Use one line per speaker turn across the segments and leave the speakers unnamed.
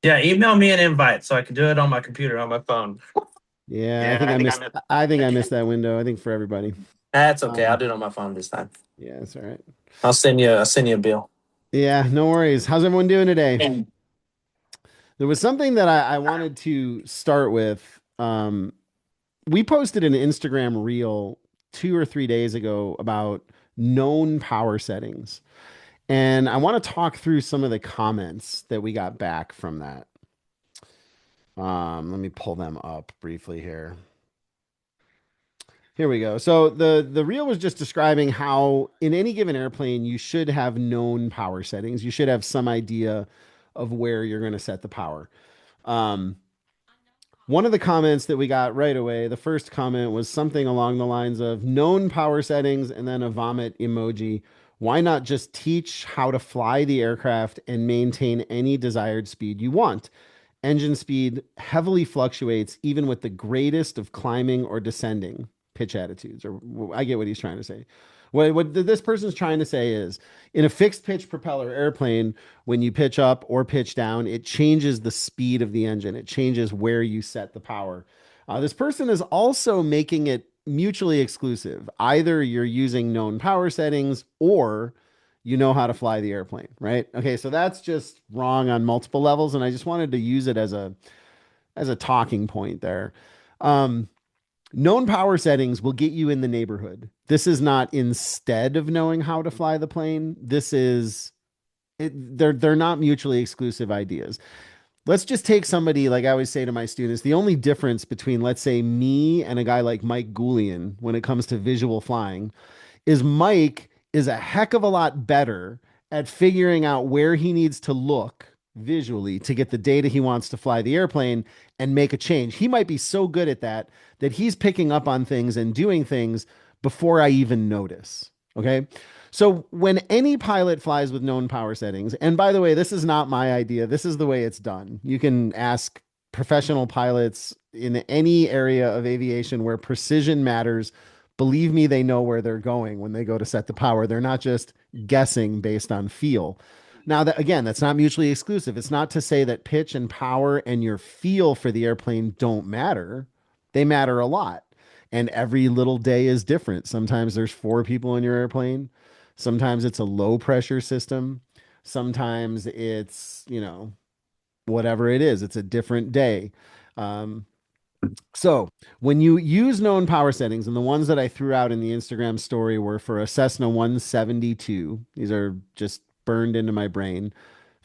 Yeah, email me an invite so I can do it on my computer on my phone.
Yeah, I
Yeah,
think
I
I
think I
missed
missed.
I think I missed that window. I think for everybody.
That's okay. I'll
Um,
do it on my phone this time.
yeah, that's all right.
I'll send you a bill.
Yeah, no worries. How's everyone doing today? There was something that I wanted to start with. We posted an Instagram reel 2 or 3 days ago about known power settings. And I want to talk through some of the comments that we got back from that. Let me pull them up briefly here. Here we go. So the reel was just describing how in any given airplane you should have known power settings. You should have some idea of where you're going to set the power. Um, One of the comments that we got right away, the first comment was something along the lines of known power settings and then a vomit emoji. Why not just teach how to fly the aircraft and maintain any desired speed you want? Engine speed heavily fluctuates even with the greatest of climbing or descending pitch attitudes. Or I get what he's trying to say. What this person's trying to say is in a fixed pitch propeller airplane, when you pitch up or pitch down, it changes the speed of the engine. It changes where you set the power. This person is also making it mutually exclusive. Either you're using known power settings or you know how to fly the airplane, right? Okay, so that's just wrong on multiple levels, and I just wanted to use it as a talking point there. Um, Known power settings will get you in the neighborhood. This is not instead of knowing how to fly the plane. This is they're not mutually exclusive ideas. Let's just take somebody like I always say to my students, the only difference between let's say me and a guy like Mike Goulian when it comes to visual flying is Mike is a heck of a lot better at figuring out where he needs to look visually to get the data he wants to fly the airplane and make a change. He might be so good at that that he's picking up on things and doing things before I even notice. Okay. So when any pilot flies with known power settings, and by the way, this is not my idea, this is the way it's done. You can ask professional pilots in any area of aviation where precision matters. Believe me, they know where they're going when they go to set the power. They're not just guessing based on feel. Now, that again, that's not mutually exclusive. It's not to say that pitch and power and your feel for the airplane don't matter. They matter a lot. And every little day is different. Sometimes there's four people in your airplane. Sometimes it's a low pressure system. Sometimes it's, whatever it is, it's a different day. Um, so when you use known power settings, and the ones that I threw out in the Instagram story were for a Cessna 172, these are just burned into my brain.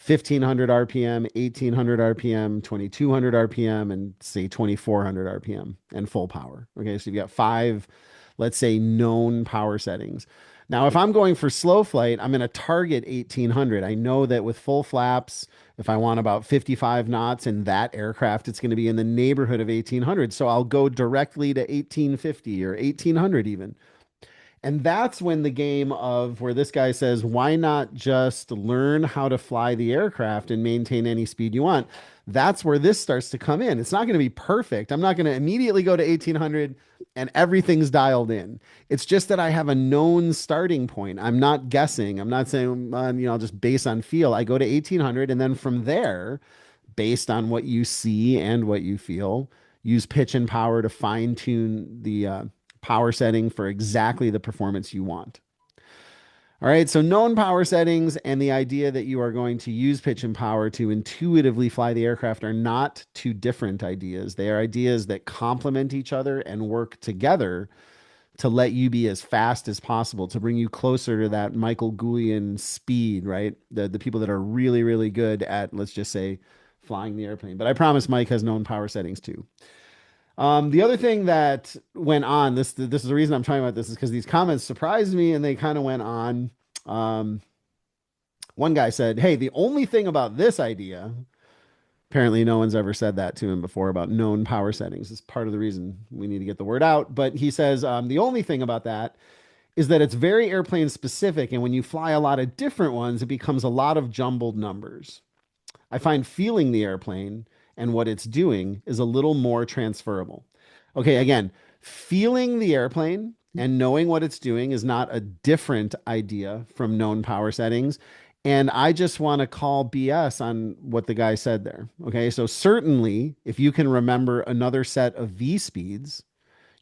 1500 RPM, 1800 RPM, 2200 RPM, and say 2400 RPM and full power. Okay, so you've got five, let's say, known power settings. Now, if I'm going for slow flight, I'm going to target 1800. I know that with full flaps, if I want about 55 knots in that aircraft, it's going to be in the neighborhood of 1800. So I'll go directly to 1850 or 1800 even. And that's when the game of where this guy says, why not just learn how to fly the aircraft and maintain any speed you want? That's where this starts to come in. It's not going to be perfect. I'm not going to immediately go to 1800 and everything's dialed in. It's just that I have a known starting point. I'm not guessing. I'm not saying, I'll just base on feel. I go to 1800 and then from there, based on what you see and what you feel, use pitch and power to fine tune the power setting for exactly the performance you want. All right, so known power settings and the idea that you are going to use pitch and power to intuitively fly the aircraft are not two different ideas. They are ideas that complement each other and work together to let you be as fast as possible, to bring you closer to that Michael Goulian speed, right? The people that are really, really good at, let's just say, flying the airplane. But I promise Mike has known power settings too. The other thing that went on, this is the reason I'm talking about this, is because these comments surprised me and they kind of went on. Um, One guy said, "Hey, the only thing about this idea, apparently no one's ever said that to him before about known power settings. Is part of the reason we need to get the word out." But he says the only thing about that is that it's very airplane specific, and when you fly a lot of different ones, it becomes a lot of jumbled numbers. I find feeling the airplane and what it's doing is a little more transferable. Okay, again, feeling the airplane and knowing what it's doing is not a different idea from known power settings. And I just want to call BS on what the guy said there. Okay. So certainly if you can remember another set of V speeds,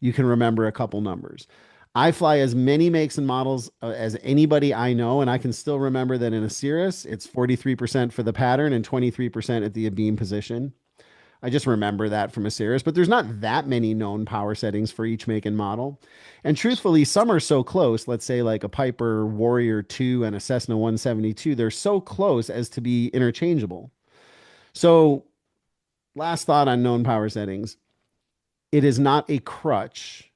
you can remember a couple numbers. I fly as many makes and models as anybody I know, and I can still remember that in a Cirrus, it's 43% for the pattern and 23% at the abeam position. I just remember that from a Cirrus, but there's not that many known power settings for each make and model. And truthfully, some are so close, let's say like a Piper Warrior 2 and a Cessna 172, they're so close as to be interchangeable. So, last thought on known power settings, it is not a crutch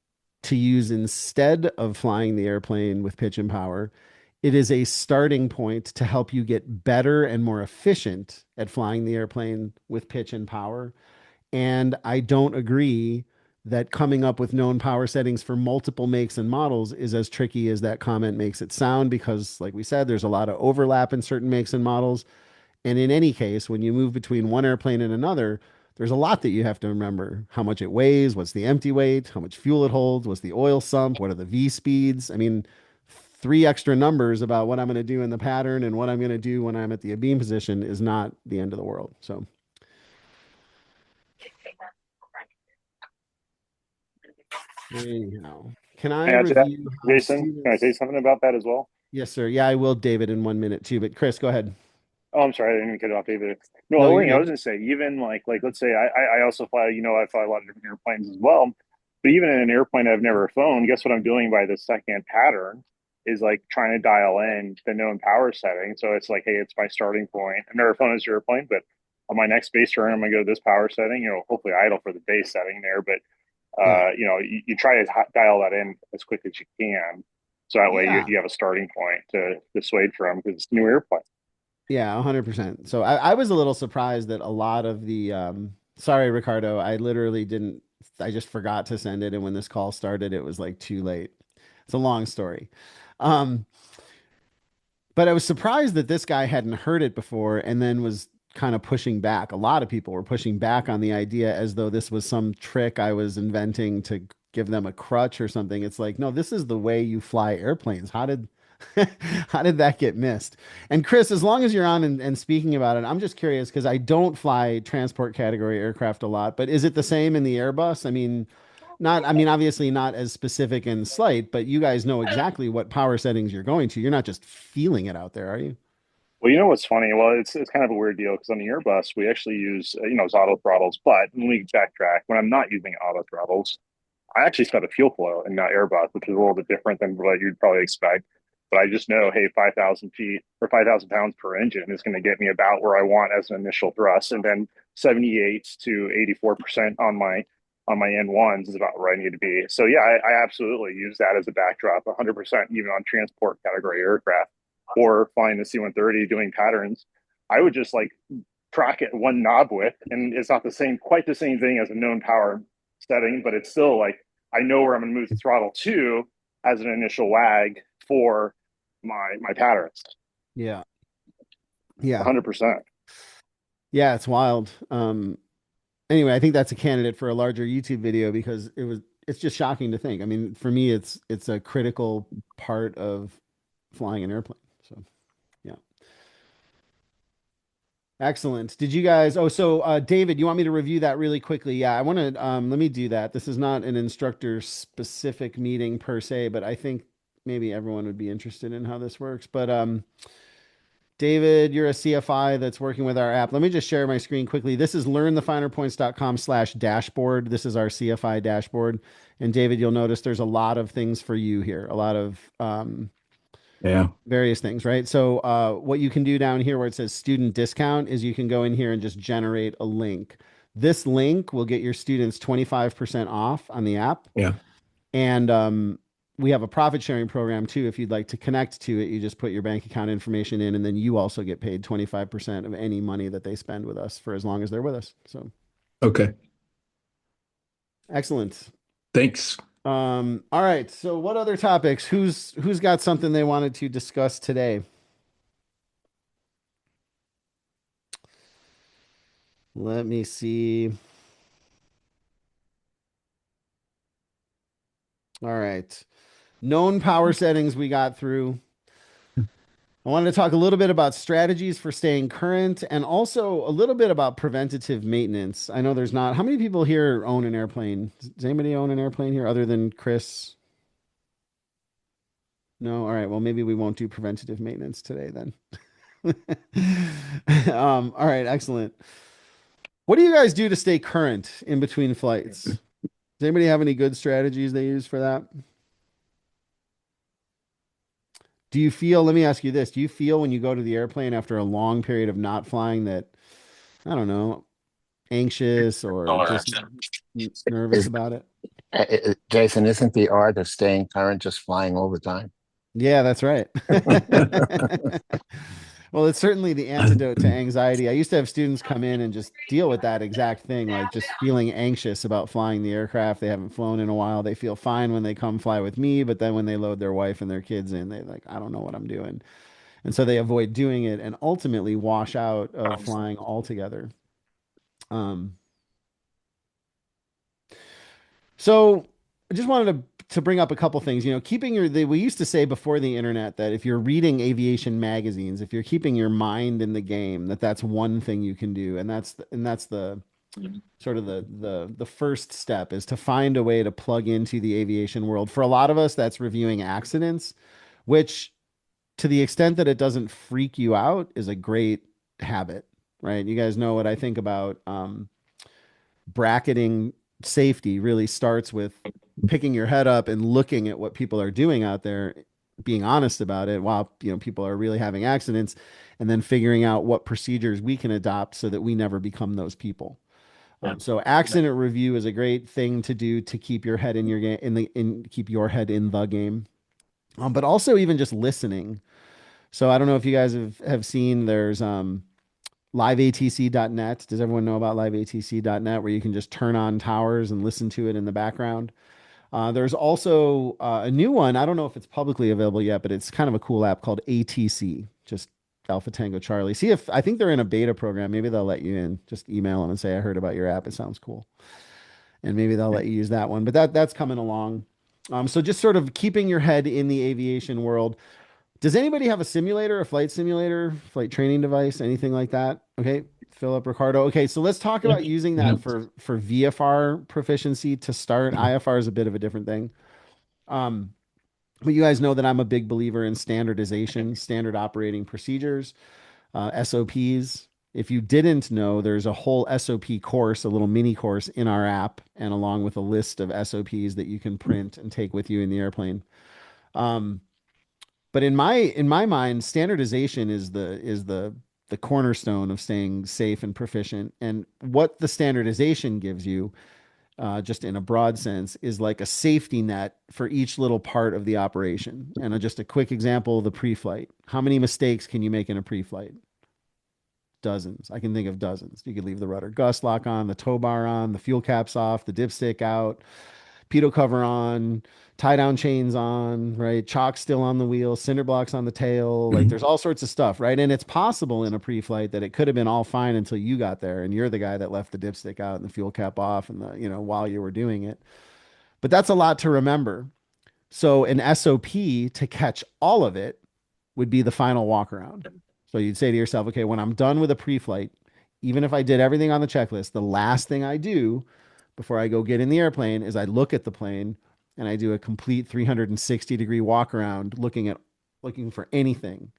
to use instead of flying the airplane with pitch and power. It is a starting point to help you get better and more efficient at flying the airplane with pitch and power. And I don't agree that coming up with known power settings for multiple makes and models is as tricky as that comment makes it sound, because, like we said, there's a lot of overlap in certain makes and models. And in any case, when you move between one airplane and another, there's a lot that you have to remember: how much it weighs, what's the empty weight, how much fuel it holds, what's the oil sump, what are the V speeds. I mean, three extra numbers about what I'm going to do in the pattern and what I'm going to do when I'm at the beam position is not the end of the world. So, anyhow, can I
Can I answer that,
review how
Jason? Can I say
students?
something about that as well?
Yes, sir. Yeah, I will, David, in 1 minute too. But Chris, go ahead.
Oh, I'm sorry, I didn't even cut it off either. No, the
No,
only
you're
thing I was
good.
gonna say, even like let's say I also fly, I fly a lot of different airplanes as well. But even in an airplane I've never flown, guess what I'm doing by the second pattern is like trying to dial in the known power setting. So it's like, hey, it's my starting point. I've never flown this airplane, but on my next base turn, I'm gonna go to this power setting, hopefully idle for the base setting there, but
Yeah.
you try to dial that in as quick as you can. So that way
Yeah.
you have a starting point to dissuade from because it's a new airplane.
Yeah, 100%. So I was a little surprised that a lot of the sorry, Ricardo, I literally didn't I just forgot to send it, and when this call started, it was like too late. It's a long story. Um, but I was surprised that this guy hadn't heard it before and then was kind of pushing back. A lot of people were pushing back on the idea as though this was some trick I was inventing to give them a crutch or something. It's like, no, this is the way you fly airplanes. How did that get missed? And Chris, as long as you're on and speaking about it, I'm just curious because I don't fly transport category aircraft a lot, but is it the same in the Airbus? I mean, obviously not as specific and slight, but you guys know exactly what power settings you're going to. You're not just feeling it out there, are you?
Well, you know what's funny? Well, it's kind of a weird deal because on the Airbus we actually use it's auto throttles, but when we backtrack, when I'm not using auto throttles, I actually set a fuel flow in Airbus, which is a little bit different than what you'd probably expect. But I just know, hey, 5,000 feet or 5,000 pounds per engine is going to get me about where I want as an initial thrust, and then 78 to 84% on my N1s is about where I need to be. So yeah, I absolutely use that as a backdrop, 100% even on transport category aircraft or flying the C-130 doing patterns. I would just like track it one knob width, and it's not quite the same thing as a known power setting, but it's still like I know where I'm going to move the throttle to as an initial wag for my patterns.
Yeah. Yeah.
100%.
Yeah, it's wild. Anyway, I think that's a candidate for a larger YouTube video because it's just shocking to think. I mean, for me, it's a critical part of flying an airplane. So, yeah. Excellent. Did you guys, oh, so David, you want me to review that really quickly? Yeah, I want to let me do that. This is not an instructor specific meeting per se, but I think maybe everyone would be interested in how this works. But David, you're a CFI that's working with our app. Let me just share my screen quickly. This is learnthefinerpoints.com/dashboard. This is our CFI dashboard. And David, you'll notice there's a lot of things for you here, a lot of
Yeah.
various things, right? So what you can do down here where it says student discount is you can go in here and just generate a link. This link will get your students 25% off on the app.
Yeah.
And we have a profit sharing program too. If you'd like to connect to it, you just put your bank account information in, and then you also get paid 25% of any money that they spend with us for as long as they're with us. So
Okay.
excellent.
Thanks.
All right. So what other topics? Who's got something they wanted to discuss today? Let me see. All right. Known power settings we got through. I wanted to talk a little bit about strategies for staying current and also a little bit about preventative maintenance. I know there's not, how many people here own an airplane? Does anybody own an airplane here other than Chris? No? All right. Well, maybe we won't do preventative maintenance today then. All right. Excellent. What do you guys do to stay current in between flights? Does anybody have any good strategies they use for that? Do you feel, let me ask you this, do you feel when you go to the airplane after a long period of not flying that, I don't know, anxious or just nervous
Is
about it?
Jason, isn't the art of staying current just flying all the time?
Yeah, that's right. Well, it's certainly the antidote to anxiety. I used to have students come in and just deal with that exact thing, like just feeling anxious about flying the aircraft. They haven't flown in a while. They feel fine when they come fly with me, but then when they load their wife and their kids in, they like, I don't know what I'm doing. And so they avoid doing it and ultimately wash out of flying altogether. Um, so I just wanted to bring up a couple things. You know, keeping we used to say before the internet that if you're reading aviation magazines, if you're keeping your mind in the game, that's one thing you can do, and that's the sort of the first step is to find a way to plug into the aviation world. For a lot of us, that's reviewing accidents, which to the extent that it doesn't freak you out is a great habit, right? You guys know what I think about bracketing safety really starts with picking your head up and looking at what people are doing out there, being honest about it while, you know, people are really having accidents, and then figuring out what procedures we can adopt so that we never become those people. So accident review is a great thing to do to keep your head in your game, keep your head in the game. But also even just listening. So I don't know if you guys have seen, there's liveatc.net. Does everyone know about liveatc.net, where you can just turn on towers and listen to it in the background? There's also a new one. I don't know if it's publicly available yet, but it's kind of a cool app called ATC, just Alpha Tango Charlie. See if, I think they're in a beta program. Maybe they'll let you in. Just email them and say, I heard about your app. It sounds cool. And maybe they'll let you use that one. But that's coming along. So just sort of keeping your head in the aviation world. Does anybody have a simulator, a flight simulator, flight training device, anything like that? Okay, Philip, Ricardo. Okay, so let's talk about using that for VFR proficiency to start. IFR is a bit of a different thing. But you guys know that I'm a big believer in standardization, standard operating procedures, SOPs. If you didn't know, there's a whole SOP course, a little mini course in our app, and along with a list of SOPs that you can print and take with you in the airplane. But in my mind, standardization is the cornerstone of staying safe and proficient. And what the standardization gives you, just in a broad sense, is like a safety net for each little part of the operation. And just a quick example, the pre-flight. How many mistakes can you make in a pre-flight? Dozens. I can think of dozens. You could leave the rudder gust lock on, the tow bar on, the fuel caps off, the dipstick out, pitot cover on, tie down chains on, right? Chalk still on the wheel, cinder blocks on the tail. Like there's all sorts of stuff, right? And it's possible in a pre-flight that it could have been all fine until you got there and you're the guy that left the dipstick out and the fuel cap off and the, you know, while you were doing it. But that's a lot to remember. So an SOP to catch all of it would be the final walk around. So you'd say to yourself, okay, when I'm done with a pre-flight, even if I did everything on the checklist, the last thing I do before I go get in the airplane is I look at the plane and I do a complete 360-degree walk around looking for anything.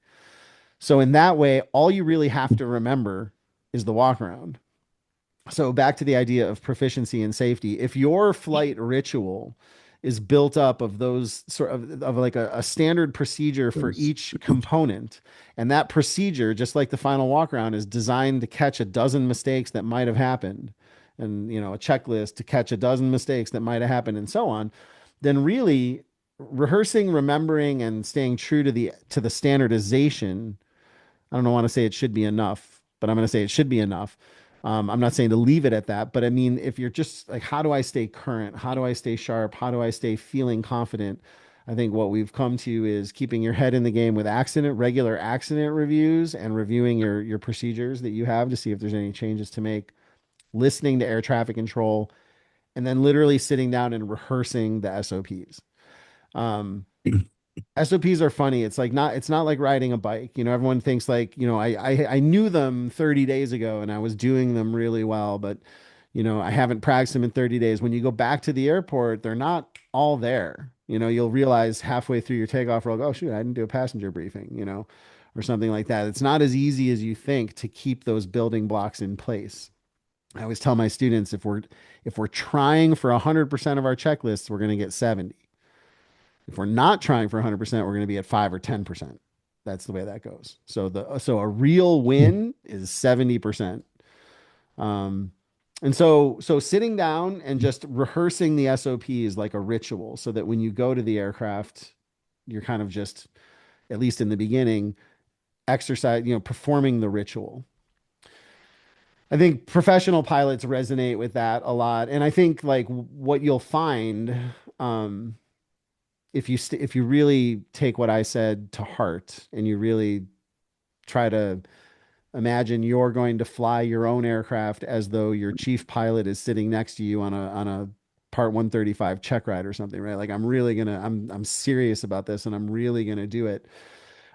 So in that way, all you really have to remember is the walk around. So back to the idea of proficiency and safety. If your flight ritual is built up of those sort of like a standard procedure for each component, and that procedure, just like the final walk around, is designed to catch a dozen mistakes that might have happened, and, you know, a checklist to catch a dozen mistakes that might have happened and so on, then really rehearsing, remembering, and staying true to the standardization. I don't want to say it should be enough, but I'm going to say it should be enough. I'm not saying to leave it at that, but I mean, if you're just like, how do I stay current? How do I stay sharp? How do I stay feeling confident? I think what we've come to is keeping your head in the game with regular accident reviews and reviewing your procedures that you have to see if there's any changes to make, listening to air traffic control, and then literally sitting down and rehearsing the SOPs. SOPs are funny. It's not like riding a bike. You know, everyone thinks like, you know, I knew them 30 days ago and I was doing them really well, but you know, I haven't practiced them in 30 days. When you go back to the airport, they're not all there. You know, you'll realize halfway through your takeoff roll, oh shoot, I didn't do a passenger briefing, you know, or something like that. It's not as easy as you think to keep those building blocks in place. I always tell my students if we're trying for 100% of our checklists, we're going to get 70. If we're not trying for 100%, we're going to be at 5 or 10%. That's the way that goes. So a real win is 70%. And so sitting down and just rehearsing the SOP is like a ritual so that when you go to the aircraft, you're kind of just, at least in the beginning, exercise, you know, performing the ritual. I think professional pilots resonate with that a lot. And I think like what you'll find, if you really take what I said to heart and you really try to imagine you're going to fly your own aircraft as though your chief pilot is sitting next to you on a Part 135 check ride or something, right? Like I'm serious about this and I'm really gonna do it.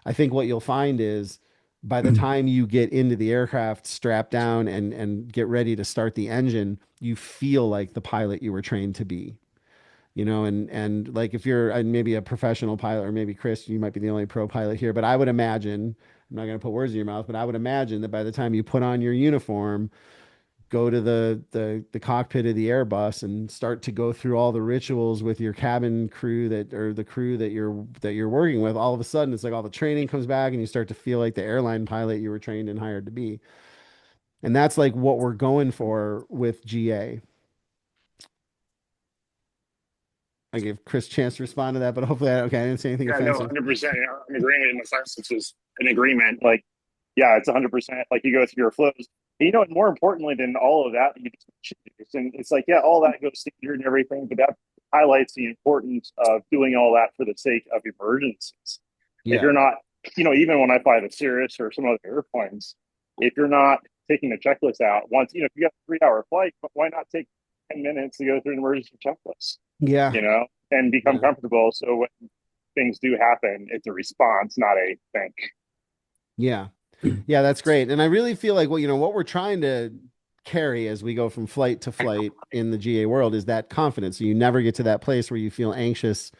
I think what you'll find is by the time you get into the aircraft, strap down and get ready to start the engine, you feel like the pilot you were trained to be. You know, and like if you're maybe a professional pilot, or maybe Chris, you might be the only pro pilot here, but I would imagine, I'm not going to put words in your mouth, but I would imagine that by the time you put on your uniform, go to the cockpit of the Airbus and start to go through all the rituals with your cabin crew that, or the crew that you're working with, all of a sudden it's like all the training comes back and you start to feel like the airline pilot you were trained and hired to be. And that's like what we're going for with GA. I gave Chris a chance to respond to that, but hopefully okay, I didn't say anything
Yeah, no,
offensive.
100%. I'm agreeing in the sense this is an agreement. Like, yeah, it's 100%. Like you go through your flows. And, you know, and more importantly than all of that, you just and it's like, yeah, all that goes standard and everything, but that highlights the importance of doing all that for the sake of emergencies. If
Yeah.
you're not, you know, even when I fly the Cirrus or some other airplanes, if you're not taking the checklist out once, you know, if you got a 3 hour flight, why not take 10 minutes to go through an emergency checklist?
Yeah.
You know, and become
Yeah.
comfortable. So when things do happen, it's a response, not a think.
Yeah. Yeah, that's great. And I really feel like what we're trying to carry as we go from flight to flight in the GA world is that confidence. So you never get to that place where you feel anxious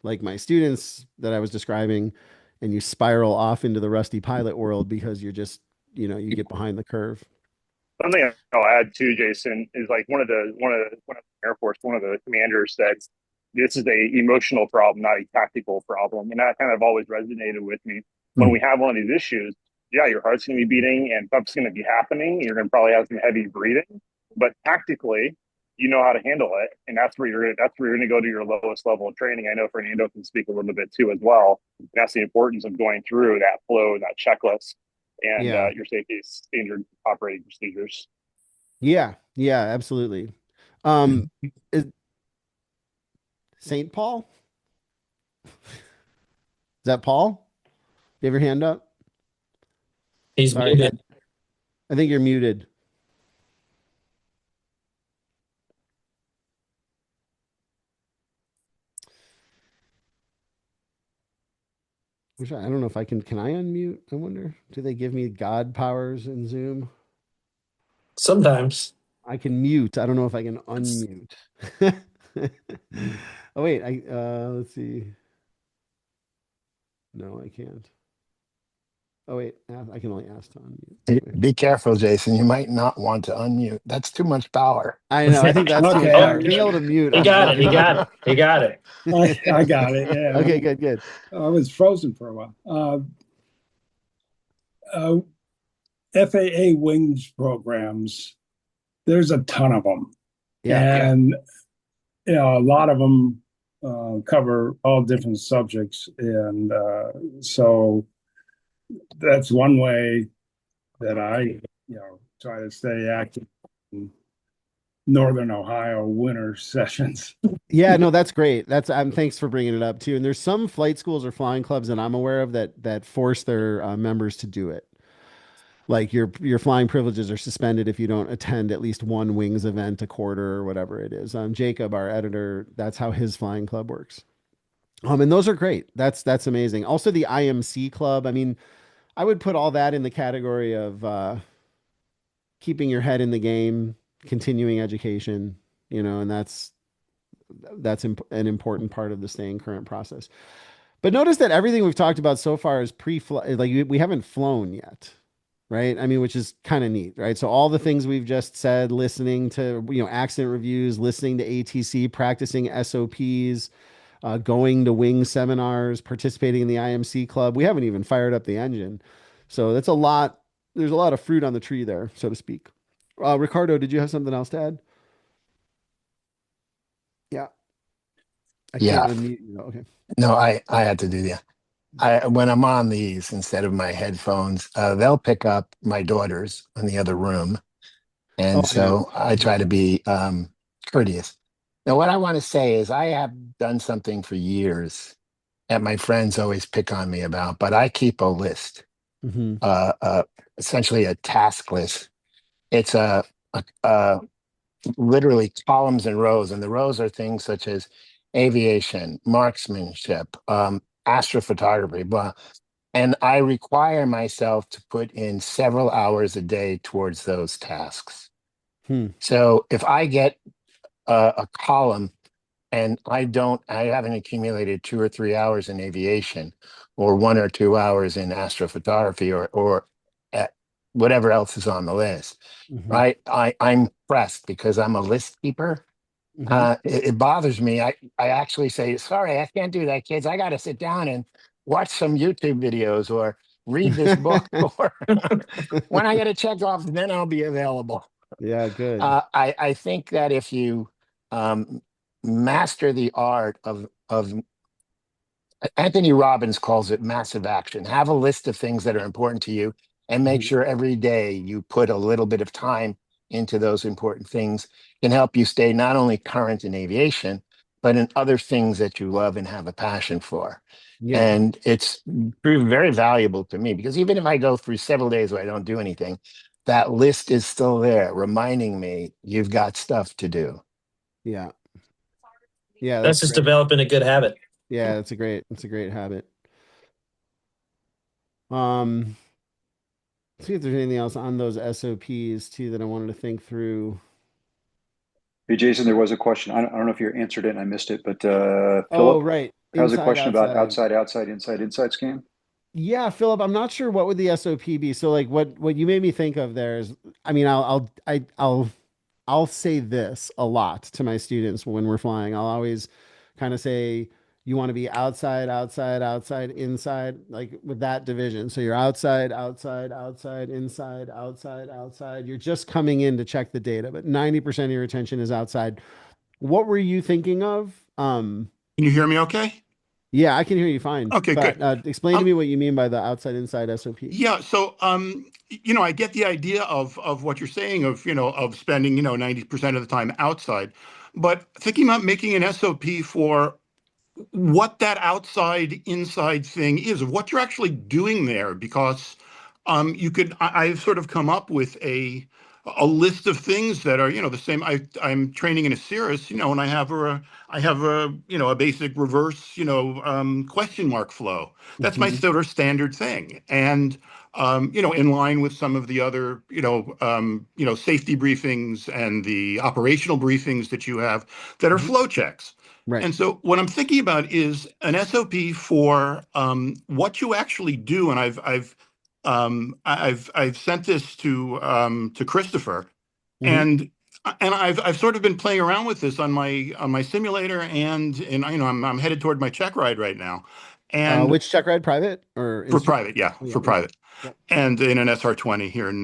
like my students that I was describing and you spiral off into the rusty pilot world because you're just, you get behind the curve.
Something I'll add too, Jason, is like one of the Air Force, one of the commanders said, "This is a emotional problem, not a tactical problem," and that kind of always resonated with me. When we have one of these issues, yeah, your heart's going to be beating and stuff's going to be happening. You're going to probably have some heavy breathing, but tactically, you know how to handle it, and that's where you're going to go to your lowest level of training. I know Fernando can speak a little bit too as well. And that's the importance of going through that flow, that checklist, and
Yeah.
your safety standard operating procedures.
Yeah. Yeah, absolutely. Um, is St. Paul? Is that Paul? You have your hand up?
He's
Sorry.
muted.
I think you're muted. I don't know if can I unmute? I wonder, do they give me God powers in Zoom?
Sometimes.
I can mute. I don't know if I can unmute. Oh wait, let's see. No, I can't. Oh wait, I can only ask to unmute.
Be careful, Jason. You might not want to unmute. That's too much power.
I know. I think that's too
Okay,
much
all
power.
right.
Being able to mute.
He
I'm
got
not-
it. He got it. He got it.
I got it. Yeah.
Okay, good.
I was frozen for a while. FAA wings programs, there's a ton of them.
Yeah.
And, a lot of them cover all different subjects. And so that's one way that I, try to stay active in Northern Ohio winter sessions.
Yeah, no, that's great. Thanks for bringing it up too. And there's some flight schools or flying clubs that I'm aware of that force their members to do it. Like your flying privileges are suspended if you don't attend at least one wings event a quarter or whatever it is. Jacob, our editor, that's how his flying club works. And those are great. That's amazing. Also the IMC club. I mean, I would put all that in the category of keeping your head in the game, continuing education, and an important part of the staying current process. But notice that everything we've talked about so far is pre-flight. Like we haven't flown yet, right? I mean, which is kind of neat, right? So all the things we've just said, listening to, accident reviews, listening to ATC, practicing SOPs, going to wing seminars, participating in the IMC club. We haven't even fired up the engine. So that's a lot. There's a lot of fruit on the tree there, so to speak. Ricardo, did you have something else to add? Yeah. I
Yeah.
can't unmute you. Okay.
No, I had to do that. When I'm on these instead of my headphones, they'll pick up my daughters in the other room, and
Oh, I know.
so I try to be courteous. Now, what I want to say is I have done something for years that my friends always pick on me about, but I keep a list,
Mhm.
essentially a task list. It's a literally columns and rows, and the rows are things such as aviation, marksmanship, astrophotography, blah. And I require myself to put in several hours a day towards those tasks.
Hmm.
So if I get a column and I haven't accumulated 2 or 3 hours in aviation or 1 or 2 hours in astrophotography or at whatever else is on the list,
Mhm.
right? I'm pressed because I'm a list keeper.
Mhm.
It bothers me. I actually say, sorry, I can't do that, kids. I got to sit down and watch some YouTube videos or read this book. Or when I get it checked off, then I'll be available.
Yeah, good.
I think that if you master the art of Anthony Robbins calls it massive action. Have a list of things that are important to you and make
Mhm.
sure every day you put a little bit of time into those important things can help you stay not only current in aviation, but in other things that you love and have a passion for.
Yeah.
And it's proved very valuable to me because even if I go through several days where I don't do anything, that list is still there, reminding me you've got stuff to do.
Yeah. Yeah,
That's
that's
just
great.
developing a good habit.
Yeah, it's a great habit. Um, see if there's anything else on those SOPs too that I wanted to think through.
Hey, Jason, there was a question. I don't know if you answered it and I missed it, but
Oh,
Philip
right.
has a
Inside,
question about
outside.
outside, outside, inside, inside scan.
Yeah, Philip, I'm not sure what would the SOP be. So like what you made me think of there is, I mean, I'll say this a lot to my students when we're flying. I'll always kind of say, you want to be outside, outside, outside, inside, like with that division. So you're outside, outside, outside, inside, outside, outside. You're just coming in to check the data, but 90% of your attention is outside. What were you thinking of?
Can you hear me okay?
Yeah, I can hear you fine.
Okay,
But
good.
explain to
Um,
me what you mean by the outside inside SOP.
yeah, so I get the idea of what you're saying of, of spending, 90% of the time outside. But thinking about making an SOP for what that outside inside thing is, of what you're actually doing there, because I've sort of come up with a list of things that are, the same. I'm training in a Cirrus, and I have a basic reverse, question mark flow. That's my
Mhm.
sort of standard thing. And in line with some of the other, safety briefings and the operational briefings that you have that are
Mhm.
flow checks.
Right.
And so what I'm thinking about is an SOP for what you actually do. And I've sent this to Christopher,
Mhm.
and I've sort of been playing around with this on my simulator, and I'm headed toward my check ride right now, and
Which check ride, private or
for
instrument?
private, yeah,
Oh, yeah,
for
yeah.
private,
Yep.
and in an SR20 here in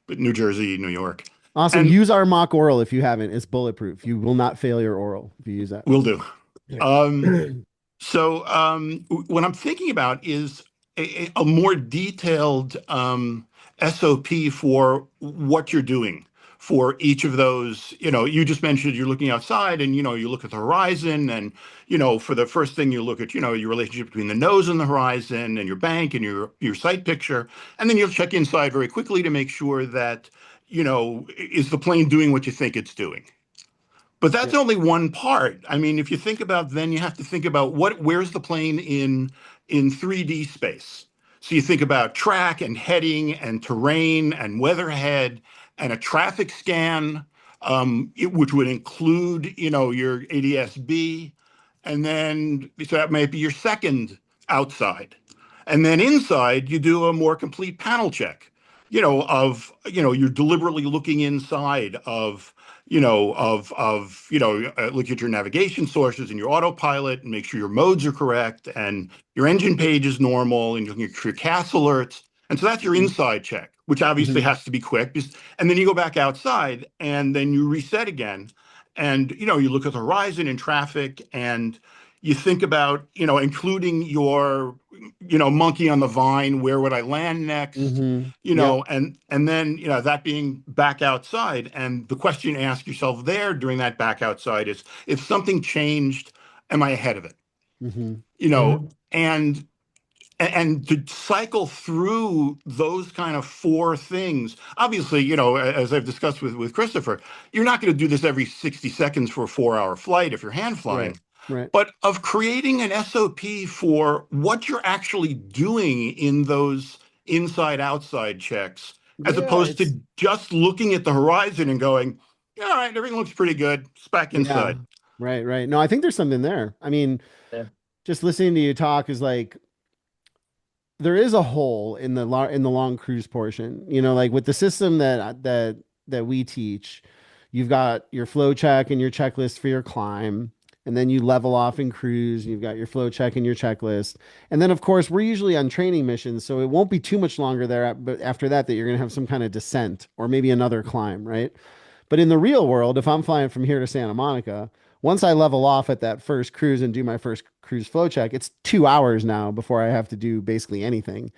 New Jersey, New York,
Awesome.
and
Use our mock oral if you haven't. It's bulletproof. You will not fail your oral if you use that.
will do.
Yeah.
Um, So what I'm thinking about is a more detailed SOP for what you're doing for each of those. You just mentioned you're looking outside and, you look at the horizon and, for the first thing you look at, your relationship between the nose and the horizon and your bank and your sight picture. And then you'll check inside very quickly to make sure that, is the plane doing what you think it's doing? But that's only one part. I mean, if you think about, then you have to think about where's the plane in 3D space. So you think about track and heading and terrain and weather ahead and a traffic scan, which would include, your ADS-B, and then so that might be your second outside. And then inside, you do a more complete panel check, you're deliberately looking inside of, look at your navigation sources and your autopilot and make sure your modes are correct and your engine page is normal and your CAS alerts. And so that's your inside check, which obviously has to be quick. And then you go back outside and then you reset again. And, you look at the horizon and traffic and you think about, including your, monkey on the vine, where would I land next? And then, that being back outside. And the question you ask yourself there during that back outside is, if something changed, am I ahead of it? And to cycle through those kind of four things, obviously, as I've discussed with Christopher, you're not going to do this every 60 seconds for a 4-hour flight if you're hand flying.
Right.
But of creating an SOP for what you're actually doing in those inside-outside checks, as opposed to just looking at the horizon and going, all right, everything looks pretty good. It's back inside.
Right. No, I think there's something there. I mean, just listening to you talk is like, there is a hole in the long cruise portion, like with the system that we teach, you've got your flow check and your checklist for your climb. And then you level off in cruise, and you've got your flow check and your checklist. And then, of course, we're usually on training missions, so it won't be too much longer there. But after that you're going to have some kind of descent or maybe another climb, right? But in the real world, if I'm flying from here to Santa Monica, once I level off at that first cruise and do my first cruise flow check, it's 2 hours now before I have to do basically anything,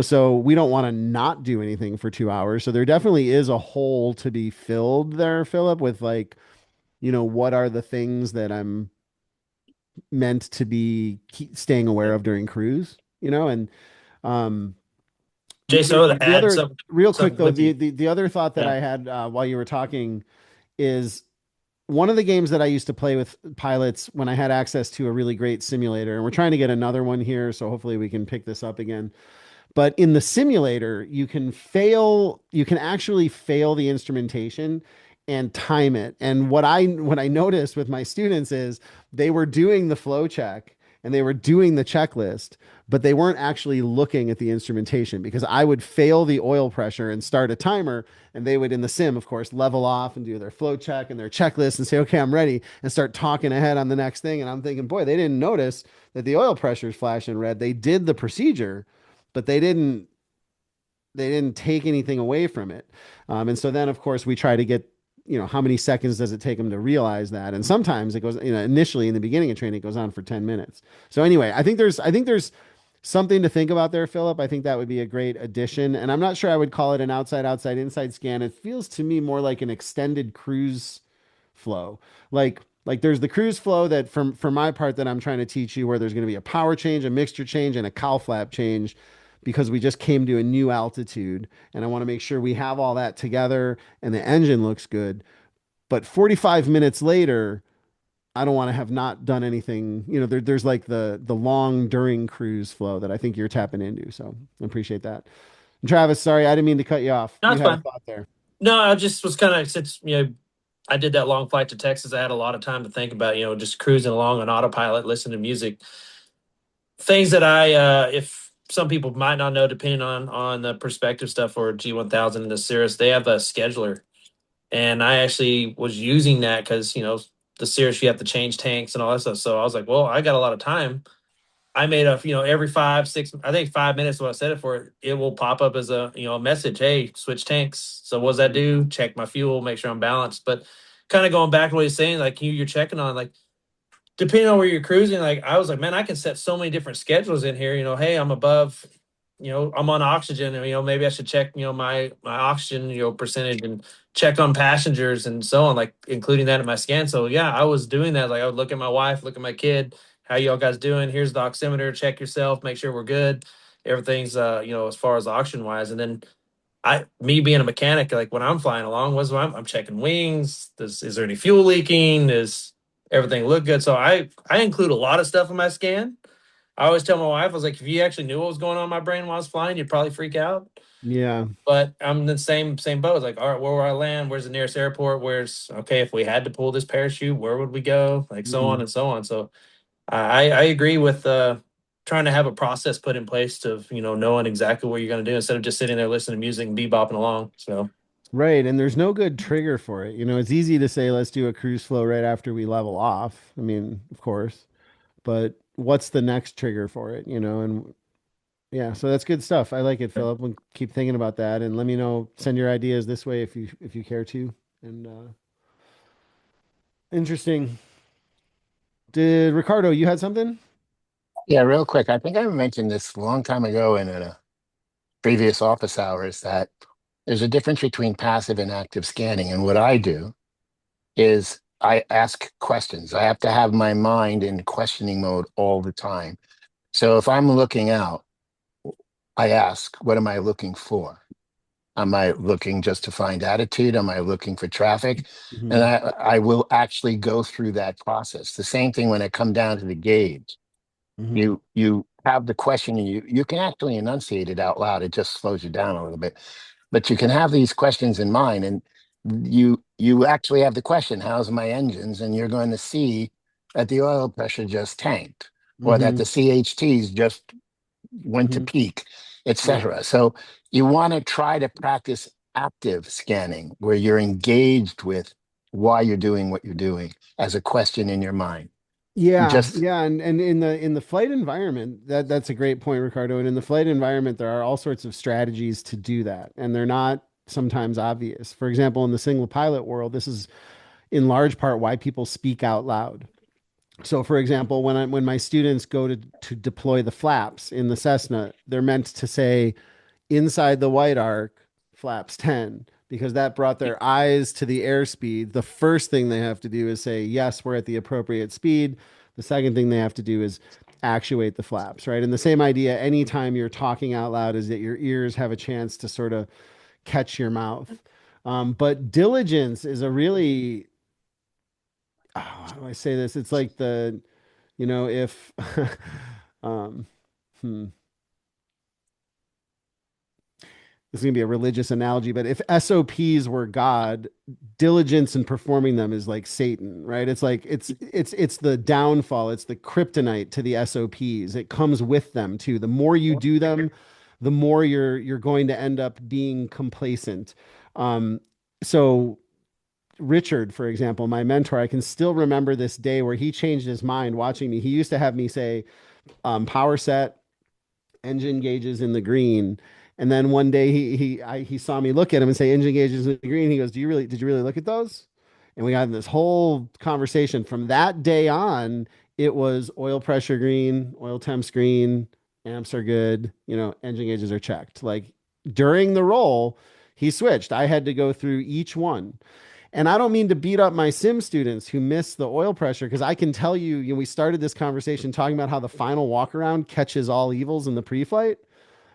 so we don't want to not do anything for 2 hours. So there definitely is a hole to be filled there, Philip, with like, what are the things that I'm meant to be staying aware of during cruise, and
Jason, I would add something
real quick though.
with you.
The other thought that I had while you were talking is one of the games that I used to play with pilots when I had access to a really great simulator, and we're trying to get another one here, so hopefully we can pick this up again. But in the simulator, you can actually fail the instrumentation and time it. And what I noticed with my students is they were doing the flow check and they were doing the checklist, but they weren't actually looking at the instrumentation, because I would fail the oil pressure and start a timer, and they would, in the sim, of course, level off and do their flow check and their checklist and say, okay, I'm ready, and start talking ahead on the next thing. And I'm thinking, boy, they didn't notice that the oil pressure is flashing red. They did the procedure, but they didn't take anything away from it. And so then, of course, we try to get, how many seconds does it take them to realize that? And sometimes it goes, initially in the beginning of training, it goes on for 10 minutes. So anyway, I think there's something to think about there, Philip. I think that would be a great addition. And I'm not sure I would call it an outside, inside scan. It feels to me more like an extended cruise flow. Like there's the cruise flow that for my part that I'm trying to teach you, where there's going to be a power change, a mixture change, and a cowl flap change, because we just came to a new altitude, and I want to make sure we have all that together and the engine looks good. But 45 minutes later, I don't want to have not done anything. There's like the long during cruise flow that I think you're tapping into. So I appreciate that. And Travis, sorry, I didn't mean to cut you off.
No,
you
it's
had
fine.
a thought there.
No, I just was kind of, since, I did that long flight to Texas, I had a lot of time to think about, just cruising along on autopilot, listening to music. Things that if some people might not know, depending on the perspective stuff for G1000 and the Cirrus, they have a scheduler. And I actually was using that because, the Cirrus, you have to change tanks and all that stuff. So I was like, well, I got a lot of time. I made every 5 minutes when I set it for it will pop up as a, a message. Hey, switch tanks. So what does that do? Check my fuel, make sure I'm balanced. But kind of going back to what he's saying, like you're checking on, like, depending on where you're cruising, like I was like, man, I can set so many different schedules in here. Hey, I'm above, I'm on oxygen, and maybe I should check, my oxygen, percentage, and check on passengers and so on, like including that in my scan. So yeah, I was doing that. Like I would look at my wife, look at my kid, how y'all guys doing? Here's the oximeter. Check yourself, make sure we're good. Everything's as far as oxygen wise, and then me being a mechanic, like when I'm flying along, I'm checking wings. Is there any fuel leaking? Does everything look good? So I include a lot of stuff in my scan. I always tell my wife, I was like, if you actually knew what was going on in my brain while I was flying, you'd probably freak out.
Yeah.
But I'm the same boat. It's like, all right, where will I land? Where's the nearest airport? Where's okay, if we had to pull this parachute, where would we go? Like so on and so on. So I agree with trying to have a process put in place to, knowing exactly what you're going to do instead of just sitting there listening to music and bebopping along. So
Right. And there's no good trigger for it. It's easy to say, let's do a cruise flow right after we level off. I mean, of course, but what's the next trigger for it? And yeah, so that's good stuff. I like it, Philip. We'll keep thinking about that and let me know, send your ideas this way if you care to. And interesting. Did Ricardo, you had something?
Yeah, real quick. I think I mentioned this a long time ago in a previous office hours that there's a difference between passive and active scanning. And what I do is I ask questions. I have to have my mind in questioning mode all the time. So if I'm looking out, I ask, what am I looking for? Am I looking just to find attitude? Am I looking for traffic?
Mhm.
And I will actually go through that process. The same thing when I come down to the gauge.
Mhm.
You have the question and you can actually enunciate it out loud. It just slows you down a little bit. But you can have these questions in mind and you actually have the question, how's my engines? And you're going to see that the oil pressure just tanked or that the
Mhm.
CHTs just went to
Mhm.
peak,
Right.
etc. So you want to try to practice active scanning where you're engaged with why you're doing what you're doing as a question in your mind.
Yeah,
Just
yeah, and in the flight environment, that's a great point, Ricardo. And in the flight environment, there are all sorts of strategies to do that, and they're not sometimes obvious. For example, in the single pilot world, this is in large part why people speak out loud. So, for example, when my students go to deploy the flaps in the Cessna, they're meant to say inside the white arc, flaps 10, because that brought their eyes to the airspeed. The first thing they have to do is say, yes, we're at the appropriate speed. The second thing they have to do is actuate the flaps, right? And the same idea, anytime you're talking out loud, is that your ears have a chance to sort of catch your mouth. But diligence is a really, how do I say this? It's like if, um, hmm, this is going to be a religious analogy, but if SOPs were God, diligence in performing them is like Satan, right? It's like it's the downfall, it's the kryptonite to the SOPs. It comes with them too. The more you do them, the more you're going to end up being complacent. So Richard, for example, my mentor, I can still remember this day where he changed his mind watching me. He used to have me say, power set, engine gauges in the green. And then one day he saw me look at him and say engine gauges in the green. He goes, did you really look at those? And we got in this whole conversation. From that day on, it was oil pressure green, oil temps green, amps are good, engine gauges are checked. Like during the roll, he switched. I had to go through each one. And I don't mean to beat up my sim students who miss the oil pressure, because I can tell you, we started this conversation talking about how the final walk around catches all evils in the pre-flight.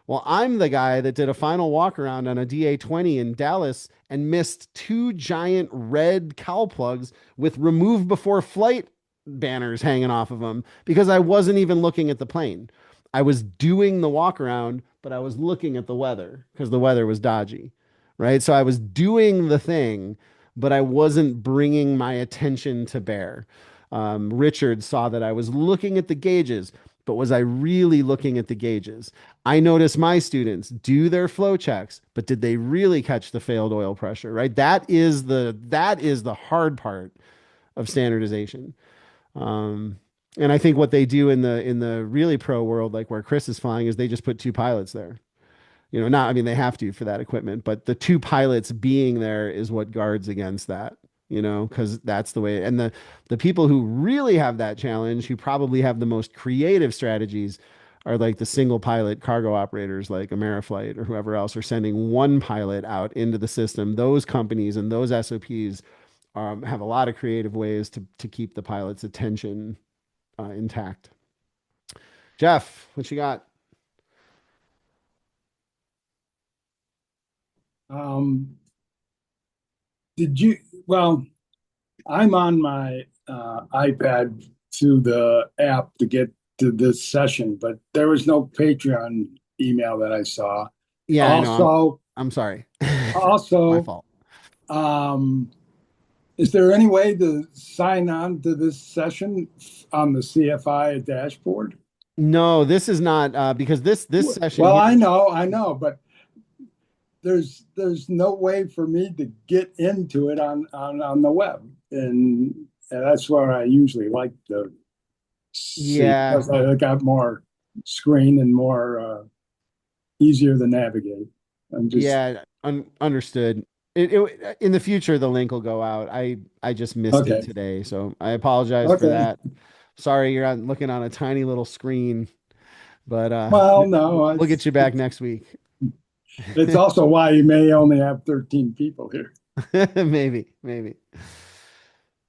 Well, I'm the guy that did a final walk around on a DA-20 in Dallas and missed two giant red cowl plugs with remove before flight banners hanging off of them because I wasn't even looking at the plane. I was doing the walk around, but I was looking at the weather because the weather was dodgy, right? So I was doing the thing, but I wasn't bringing my attention to bear. Richard saw that I was looking at the gauges, but was I really looking at the gauges? I notice my students do their flow checks, but did they really catch the failed oil pressure, right? That is the hard part of standardization. Um, and I think what they do in the really pro world, like where Chris is flying, is they just put two pilots there. Not, I mean, they have to for that equipment, but the two pilots being there is what guards against that, because that's the way. And the people who really have that challenge, who probably have the most creative strategies, are like the single pilot cargo operators like Ameriflight or whoever else are sending one pilot out into the system. Those companies and those SOPs have a lot of creative ways to keep the pilot's attention intact. Jeff, what you got?
Um, did you, well, I'm on my iPad through the app to get to this session, but there was no Patreon email that I saw.
Yeah, I know.
Also,
I'm sorry. My
also,
fault.
um, is there any way to sign on to this session on the CFI dashboard?
No, this is not because this session
Well,
here.
I know, but there's no way for me to get into it on the web, and that's where I usually like to see
Yeah.
because I got more screen and more easier to navigate. I'm just
Yeah, understood. It in the future the link will go out. I just missed it
okay.
today, so I apologize for
Okay.
that. Sorry, you're looking on a tiny little screen, but
Well, no,
we'll get you back next week.
it's also why you may only have 13 people here.
Maybe, maybe.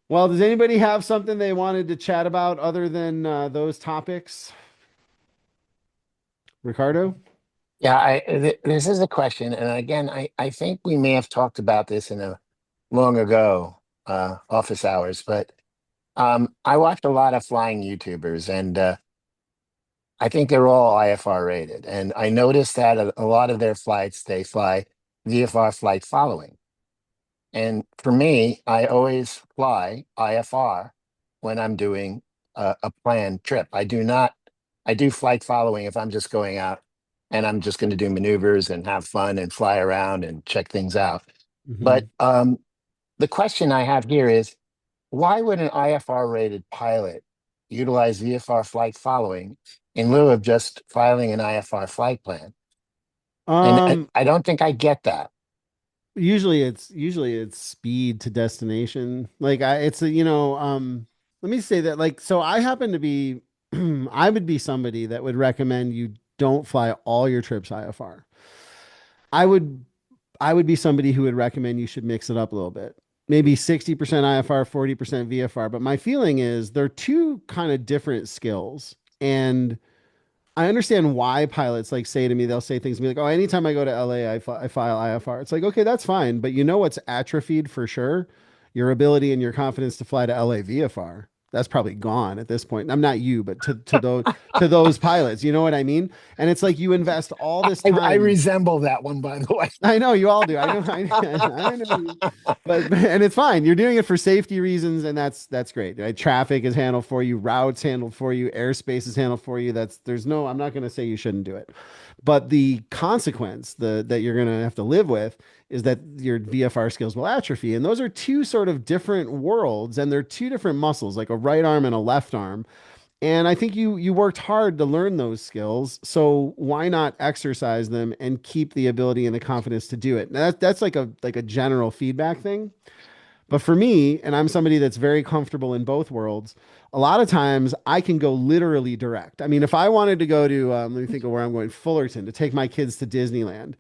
Well, does anybody have something they wanted to chat about other than those topics? Ricardo?
Yeah, this is a question, and again, I think we may have talked about this in a long ago office hours, but I watched a lot of flying YouTubers, and I think they're all IFR rated. And I noticed that a lot of their flights, they fly VFR flight following. And for me, I always fly IFR when I'm doing a planned trip. I do flight following if I'm just going out and I'm just going to do maneuvers and have fun and fly around and check things out. But
Mhm.
the question I have here is, why would an IFR rated pilot utilize VFR flight following in lieu of just filing an IFR flight plan? And
Um,
I don't think I get that.
usually it's speed to destination. Like it's a, let me say that like so I happen to be I would be somebody that would recommend you don't fly all your trips IFR. I would I would be somebody who would recommend you should mix it up a little bit. Maybe 60% IFR, 40% VFR, but my feeling is they're two kind of different skills. And I understand why pilots like say to me, they'll say things to me like, "Oh, anytime I go to LA, I file IFR." It's like, okay, that's fine, but you know what's atrophied for sure? Your ability and your confidence to fly to LA VFR. That's probably gone at this point. I'm not you, but to those pilots, you know what I mean? And it's like you invest all this
I
time.
resemble that one, by the way.
I know you all do. I know. I know you. But and it's fine. You're doing it for safety reasons, and that's great. Right? Traffic is handled for you, routes handled for you, airspace is handled for you. There's no. I'm not going to say you shouldn't do it, but the consequence that you're going to have to live with is that your VFR skills will atrophy, and those are two sort of different worlds, and they're two different muscles, like a right arm and a left arm. And I think you worked hard to learn those skills. So why not exercise them and keep the ability and the confidence to do it? Now, that's like a general feedback thing. But for me, and I'm somebody that's very comfortable in both worlds, a lot of times I can go literally direct. I mean, if I wanted to go to, let me think of where I'm going, Fullerton to take my kids to Disneyland,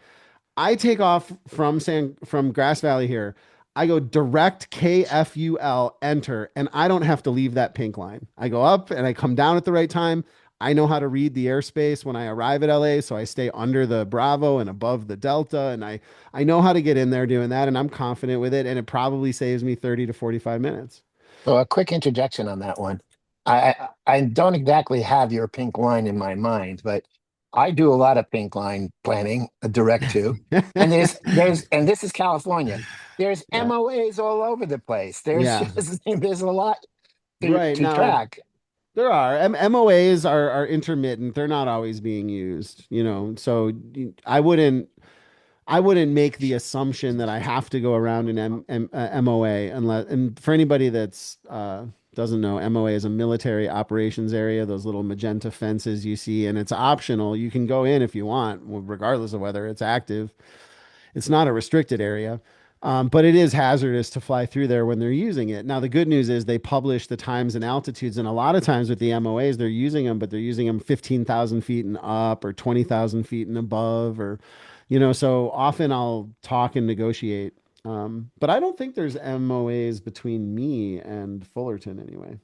I take off from Grass Valley here. I go direct KFUL enter, and I don't have to leave that pink line. I go up and I come down at the right time. I know how to read the airspace when I arrive at LA, so I stay under the Bravo and above the Delta, and I know how to get in there doing that, and I'm confident with it, and it probably saves me 30 to 45 minutes.
So a quick interjection on that one. I don't exactly have your pink line in my mind, but I do a lot of pink line planning, a direct to, and and this is California. There's
Yeah.
MOAs all over the place. There's
Yeah.
just there's a lot
Right
to
now,
track.
there are MOAs are intermittent. They're not always being used, So I wouldn't make the assumption that I have to go around an MOA unless, and for anybody that's doesn't know, MOA is a military operations area, those little magenta fences you see, and it's optional. You can go in if you want, regardless of whether it's active. It's not a restricted area. But it is hazardous to fly through there when they're using it. Now, the good news is they publish the times and altitudes, and a lot of times with the MOAs, they're using them, but they're using them 15,000 feet and up or 20,000 feet and above, or, so often I'll talk and negotiate. But I don't think there's MOAs between me and Fullerton anyway.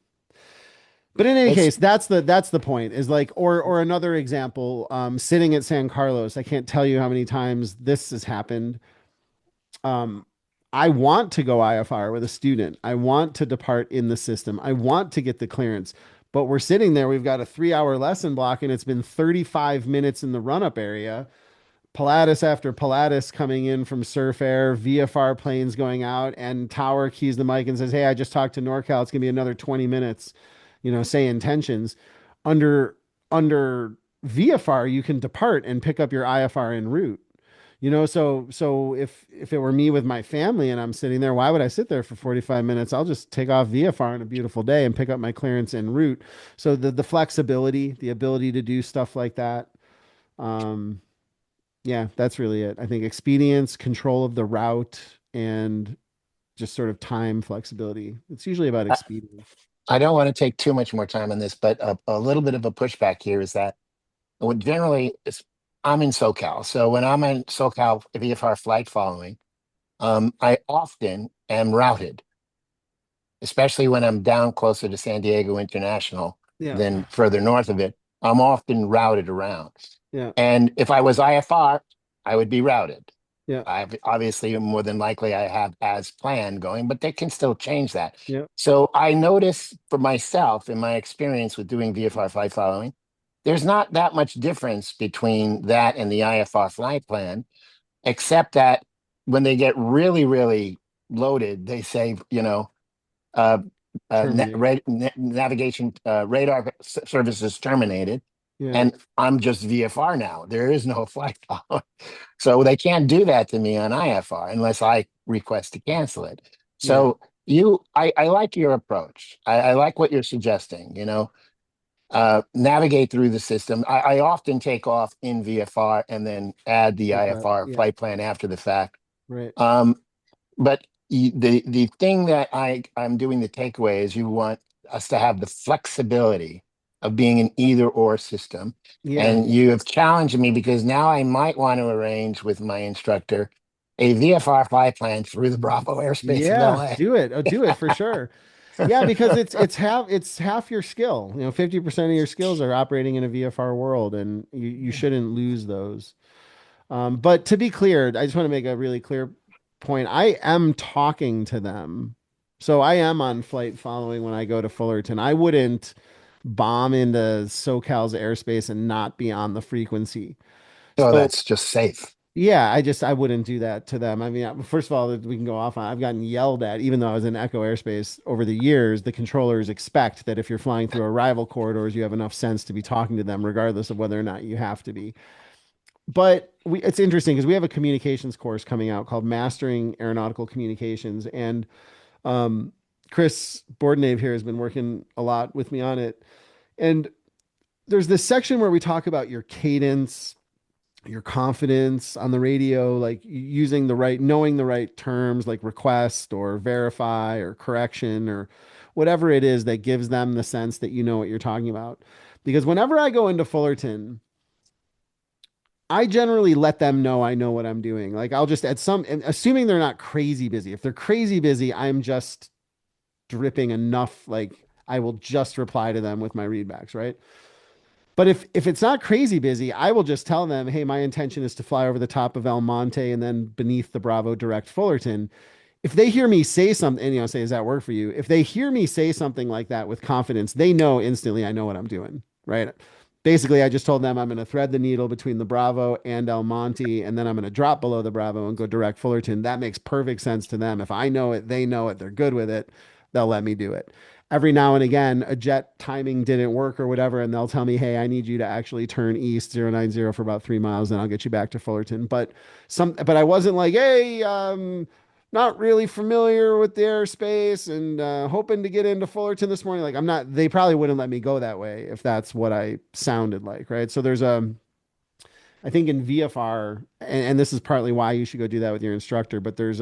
But in any
It's
case, that's the point is like, or another example, sitting at San Carlos, I can't tell you how many times this has happened. um, I want to go IFR with a student. I want to depart in the system. I want to get the clearance. But we're sitting there, we've got a 3 hour lesson block, and it's been 35 minutes in the run up area. Pilatus after Pilatus coming in from Surf Air, VFR planes going out, and Tower keys the mic and says, "Hey, I just talked to NorCal. It's gonna be another 20 minutes, say intentions." Under under VFR, you can depart and pick up your IFR en route. So if it were me with my family and I'm sitting there, why would I sit there for 45 minutes? I'll just take off VFR on a beautiful day and pick up my clearance en route. So the flexibility, the ability to do stuff like that. Yeah, that's really it. I think expedience, control of the route, and just sort of time flexibility. It's usually about
I,
expedience.
I don't want to take too much more time on this, but a little bit of a pushback here is that generally I'm in SoCal. So when I'm in SoCal VFR flight following, I often am routed, especially when I'm down closer to San Diego International
Yeah.
than further north of it. I'm often routed around.
Yeah.
And if I was IFR, I would be routed.
Yeah.
Obviously, more than likely, I have as planned going, but they can still change that.
Yeah.
So I notice for myself, in my experience with doing VFR flight following, there's not that much difference between that and the IFR flight plan, except that when they get really, really loaded, they say, navigation radar services terminated.
Yeah.
And I'm just VFR now. There is no flight follow. So they can't do that to me on IFR unless I request to cancel it. So I like your approach. I like what you're suggesting, navigate through the system. I often take off in VFR and then add the IFR flight plan after the fact.
Right.
But the thing that I'm doing the takeaway is you want us to have the flexibility of being an either or system.
Yeah.
And you have challenged me because now I might want to arrange with my instructor a VFR flight plan through the Bravo airspace of LA.
Do it. Oh, do it for sure. Yeah, because it's half your skill. 50% of your skills are operating in a VFR world, and you shouldn't lose those. But to be clear, I just want to make a really clear point. I am talking to them. So I am on flight following when I go to Fullerton. I wouldn't bomb into SoCal's airspace and not be on the frequency.
So that's just safe.
Yeah, I wouldn't do that to them. I mean, first of all, we can go off on, I've gotten yelled at, even though I was in Echo airspace over the years. The controllers expect that if you're flying through arrival corridors, you have enough sense to be talking to them, regardless of whether or not you have to be. But it's interesting because we have a communications course coming out called Mastering Aeronautical Communications. And Chris Bordenave here has been working a lot with me on it. And there's this section where we talk about your cadence, your confidence on the radio, like knowing the right terms like request or verify or correction or whatever it is that gives them the sense that you know what you're talking about. Because whenever I go into Fullerton, I generally let them know I know what I'm doing. Like I'll just assuming they're not crazy busy. If they're crazy busy, I'm just dripping enough. Like I will just reply to them with my readbacks, right? But if it's not crazy busy, I will just tell them, hey, my intention is to fly over the top of El Monte and then beneath the Bravo direct Fullerton. If they hear me say something, and say, does that work for you? If they hear me say something like that with confidence, they know instantly I know what I'm doing, right? Basically, I just told them I'm going to thread the needle between the Bravo and El Monte, and then I'm going to drop below the Bravo and go direct Fullerton. That makes perfect sense to them. If I know it, they know it, they're good with it, they'll let me do it. Every now and again, a jet timing didn't work or whatever, and they'll tell me, hey, I need you to actually turn east 090 for about 3 miles, and I'll get you back to Fullerton. But I wasn't like, hey, not really familiar with the airspace and hoping to get into Fullerton this morning. Like I'm not, they probably wouldn't let me go that way if that's what I sounded like, right? So there's I think in VFR, and this is partly why you should go do that with your instructor, but there's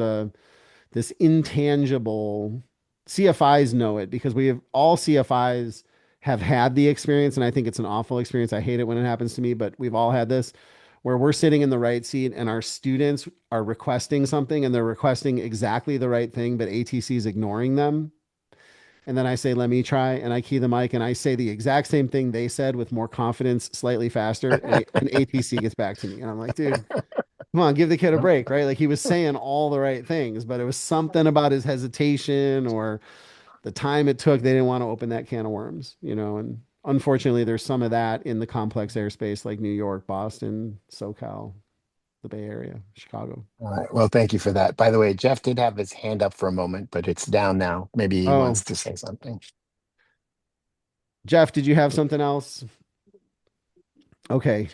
this intangible, CFIs know it because all CFIs have had the experience, and I think it's an awful experience. I hate it when it happens to me, but we've all had this where we're sitting in the right seat and our students are requesting something and they're requesting exactly the right thing, but ATC is ignoring them. And then I say, let me try, and I key the mic and I say the exact same thing they said with more confidence, slightly faster, and ATC gets back to me. And I'm like, dude, Come on, give the kid a break, right? Like he was saying all the right things, but it was something about his hesitation or the time it took. They didn't want to open that can of worms, and unfortunately there's some of that in the complex airspace like New York, Boston, SoCal, the Bay Area, Chicago.
All right. Well, thank you for that. By the way, Jeff did have his hand up for a moment, but it's down now. Maybe he
Oh,
wants to say something.
Jeff, did you have something else? Okay.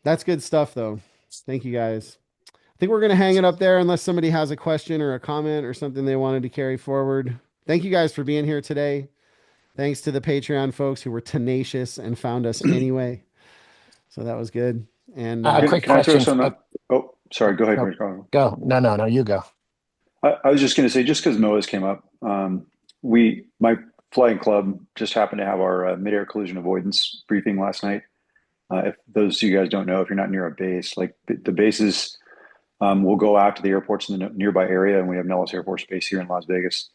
That's good stuff though. Thank you guys. I think we're going to hang it up there unless somebody has a question or a comment or something they wanted to carry forward. Thank you guys for being here today. Thanks to the Patreon folks who were tenacious and found us anyway. So that was good. And
Quick
Can I throw
question.
some? Oh, sorry. Go ahead.
No.
Mike Conlon.
Go. No, you go.
I was just going to say, just because MOAs came up, my flying club just happened to have our mid-air collision avoidance briefing last night. If those of you guys don't know, if you're not near a base, like the bases will go out to the airports in the nearby area, and we have Nellis Air Force Base here in Las Vegas.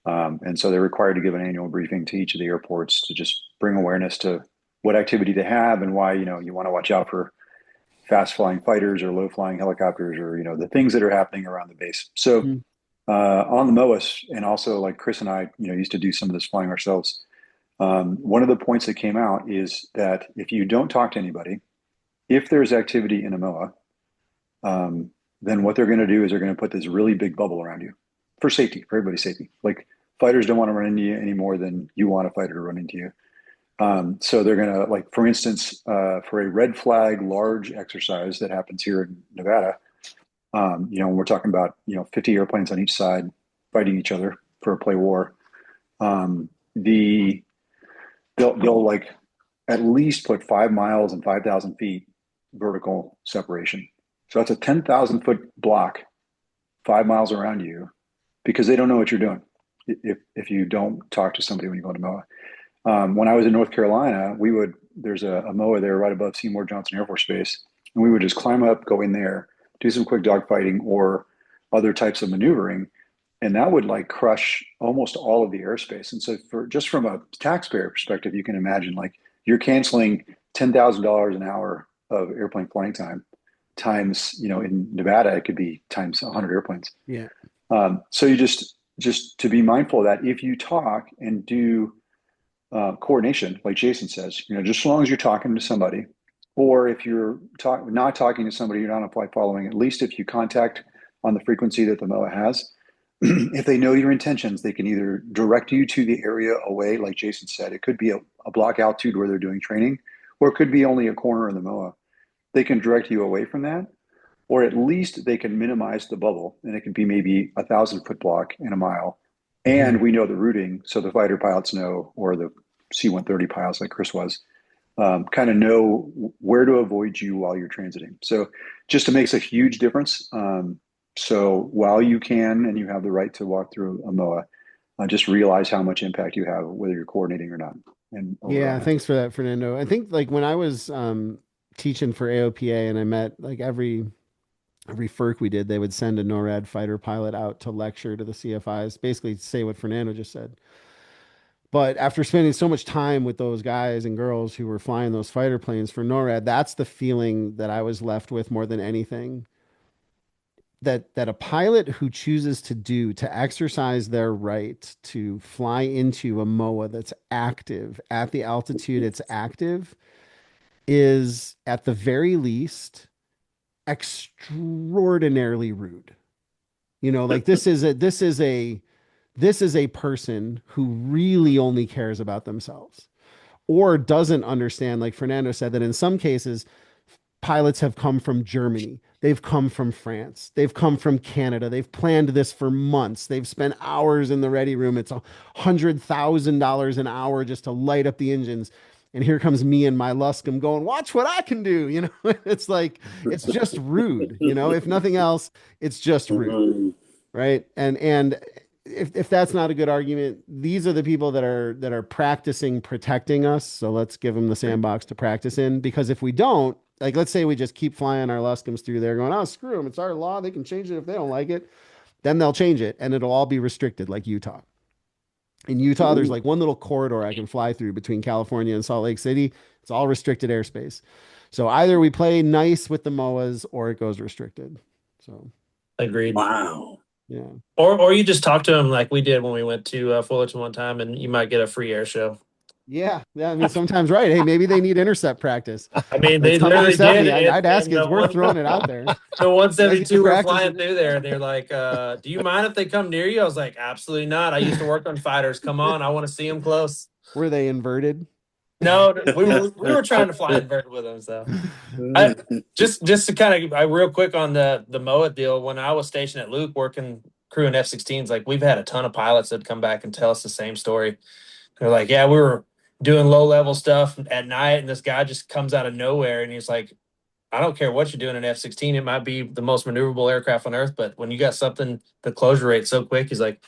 And so they're required to give an annual briefing to each of the airports to just bring awareness to what activity they have and why, you want to watch out for fast flying fighters or low flying helicopters or, the things that are happening around the base. So on the MOAS, and also like Chris and I, used to do some of this flying ourselves. One of the points that came out is that if you don't talk to anybody, if there's activity in a MOA, then what they're going to do is they're going to put this really big bubble around you for safety, for everybody's safety. Like fighters don't want to run into you any more than you want a fighter to run into you. So they're going to, like, for instance, for a red flag large exercise that happens here in Nevada, when we're talking about, 50 airplanes on each side fighting each other for a play war, they'll like at least put 5 miles and 5,000 feet vertical separation. So that's a 10,000 foot block, 5 miles around you, because they don't know what you're doing. If you don't talk to somebody when you go to MOA. When I was in North Carolina, there's a MOA there right above Seymour Johnson Air Force Base, and we would just climb up, go in there, do some quick dogfighting or other types of maneuvering, and that would like crush almost all of the airspace. And so just from a taxpayer perspective, you can imagine like you're canceling $10,000 an hour of airplane flying time times, in Nevada, it could be times 100 airplanes.
Yeah.
So you just to be mindful of that if you talk and do coordination, like Jason says, just as long as you're talking to somebody, or if you're not talking to somebody, you're not on flight following, at least if you contact on the frequency that the MOA has, if they know your intentions, they can either direct you to the area away, like Jason said. It could be a block altitude where they're doing training, or it could be only a corner in the MOA. They can direct you away from that, or at least they can minimize the bubble, and it could be maybe 1,000 foot block in a mile. And we know the routing, so the fighter pilots know, or the C-130 pilots like Chris was, kind of know where to avoid you while you're transiting. So just makes a huge difference. So while you can and you have the right to walk through a MOA, just realize how much impact you have, whether you're coordinating or not. And
yeah, thanks for that, Fernando. I think like when I was teaching for AOPA and I met like every FERC we did, they would send a NORAD fighter pilot out to lecture to the CFIs, basically say what Fernando just said. But after spending so much time with those guys and girls who were flying those fighter planes for NORAD, that's the feeling that I was left with more than anything. That a pilot who chooses to exercise their right to fly into a MOA that's active at the altitude it's active is at the very least extraordinarily rude. Like this is a person who really only cares about themselves or doesn't understand, like Fernando said, that in some cases pilots have come from Germany, they've come from France, they've come from Canada, they've planned this for months, they've spent hours in the ready room, it's $100,000 an hour just to light up the engines. And here comes me and my Luscombe going, watch what I can do. It's like, it's just rude. If nothing else, it's just rude. Right. And if that's not a good argument, these are the people that are practicing protecting us. So let's give them the sandbox to practice in, because if we don't, like, let's say we just keep flying our Luscombes through there going, oh, screw them, it's our law, they can change it if they don't like it. Then they'll change it and it'll all be restricted like Utah. In Utah, there's like one little corridor I can fly through between California and Salt Lake City. It's all restricted airspace. So either we play nice with the MOAs or it goes restricted. So
Agreed.
Wow.
yeah.
Or you just talk to them like we did when we went to Fullerton one time, and you might get a free air show.
Yeah. I mean, sometimes, right. Hey, maybe they need intercept practice.
I mean, they
Let's come
literally
intercept
did.
me. I'd ask
and
you. It's
the
worth
one-
throwing it out there.
The 172 were
practice
flying
it.
through there, and they're like, "Do you mind if they come near you?" I was like, "Absolutely not. I used to work on fighters. Come on, I want to see them close."
Were they inverted?
No, we were trying to fly inverted with them. So I, just to kind of real quick on the MOA deal. When I was stationed at Luke working crewing F-16s, like we've had a ton of pilots that come back and tell us the same story. They're like, "Yeah, we were doing low level stuff at night, and this guy just comes out of nowhere, and he's like, I don't care what you're doing in F-16. It might be the most maneuverable aircraft on earth, but when you got something, the closure rate so quick, he's like,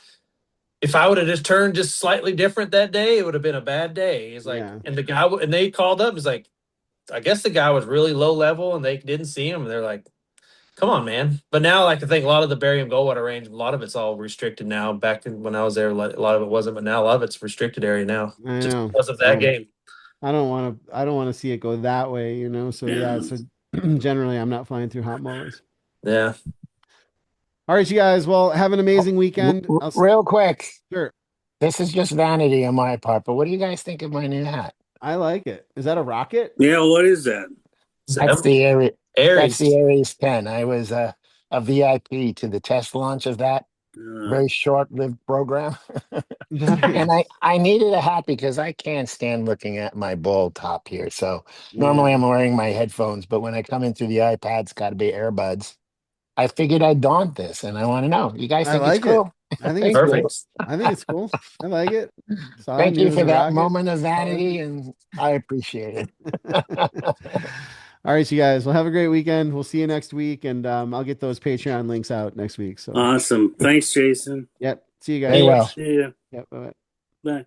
if I would have just turned just slightly different that day, it would have been a bad day." He's like,
Yeah.
and the guy, and they called up, he's like, I guess the guy was really low level and they didn't see him. And they're like, come on, man. But now, like, I think a lot of the barium Goldwater range, a lot of it's all restricted now. Back when I was there, a lot of it wasn't, but now a lot of it's restricted area now
I
just
know.
because of that
So,
game.
I don't want to see it go that way, you know? So yeah, so generally I'm not flying through hot MOAs.
Yeah.
All right, you guys. Well, have an amazing weekend.
Real quick.
Sure.
This is just vanity on my part, but what do you guys think of my new hat?
I like it. Is that a rocket?
Yeah, what is that?
That's the Aries.
Aries.
That's the Aries 10. I was a VIP to the test launch of that very short-lived program. And I needed a hat because I can't stand looking at my bald top here. So normally I'm wearing my headphones, but when I come in through the iPad, it's got to be earbuds. I figured I'd daunt this, and I want to know. You guys
I
think
like
it's cool?
I think it's
Perfect.
cool. I think it's cool. I like it. So
Thank you for that moment of vanity, and I appreciate it.
All right, you guys. Well, have a great weekend. We'll see you next week, and I'll get those Patreon links out next week. So
Awesome. Thanks, Jason.
yep. See you guys.
Very well.
See ya.
Yep. Bye.
Bye.